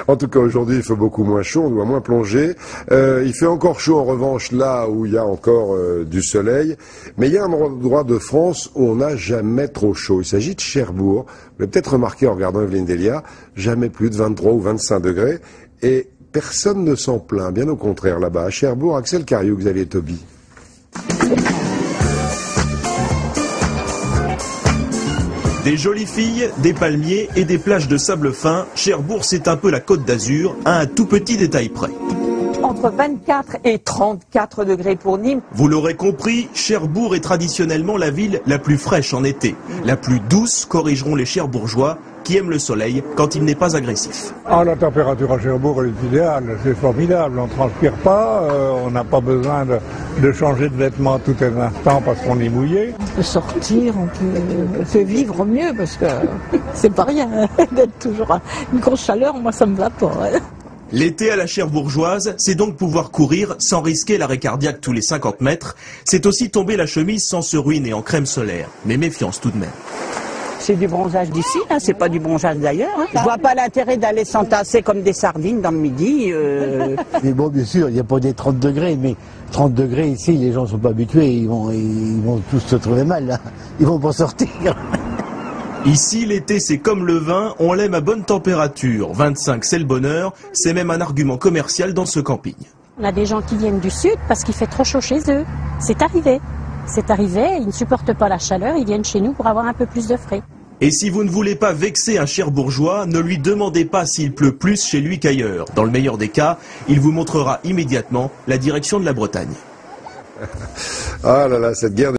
En tout cas, aujourd'hui, il fait beaucoup moins chaud, on doit moins plonger. Il fait encore chaud, en revanche, là où il y a encore du soleil. Mais il y a un endroit de France où on n'a jamais trop chaud. Il s'agit de Cherbourg. Vous l'avez peut-être remarqué en regardant Evelyne Delia, jamais plus de 23 ou 25 degrés. Et personne ne s'en plaint, bien au contraire, là-bas. À Cherbourg, Axel Cariou, Xavier Toby. Des jolies filles, des palmiers et des plages de sable fin, Cherbourg c'est un peu la Côte d'Azur, à un tout petit détail près. Entre 24 et 34 degrés pour Nîmes. Vous l'aurez compris, Cherbourg est traditionnellement la ville la plus fraîche en été. La plus douce, corrigeront les Cherbourgeois, qui aiment le soleil quand il n'est pas agressif. Ah, la température à Cherbourg elle est idéale, c'est formidable, on ne transpire pas, on n'a pas besoin de changer de vêtements tout un instant parce qu'on est mouillé. On peut sortir, on peut vivre mieux parce que c'est pas rien d'être toujours à une grosse chaleur, moi ça me va pas. L'été à la Cherbourgeoise, c'est donc pouvoir courir sans risquer l'arrêt cardiaque tous les 50 mètres. C'est aussi tomber la chemise sans se ruiner en crème solaire. Mais méfiance tout de même. C'est du bronzage d'ici, hein, c'est pas du bronzage d'ailleurs. Hein. Je vois pas l'intérêt d'aller s'entasser comme des sardines dans le midi. Mais bon, bien sûr, il n'y a pas des 30 degrés, mais 30 degrés ici, les gens sont pas habitués, ils vont tous se trouver mal, là. Ils vont pas sortir. Ici, l'été, c'est comme le vin, on l'aime à bonne température. 25, c'est le bonheur, c'est même un argument commercial dans ce camping. On a des gens qui viennent du sud parce qu'il fait trop chaud chez eux. C'est arrivé. C'est arrivé, ils ne supportent pas la chaleur, ils viennent chez nous pour avoir un peu plus de frais. Et si vous ne voulez pas vexer un Cherbourgeois, ne lui demandez pas s'il pleut plus chez lui qu'ailleurs. Dans le meilleur des cas, il vous montrera immédiatement la direction de la Bretagne. Ah là là, cette guerre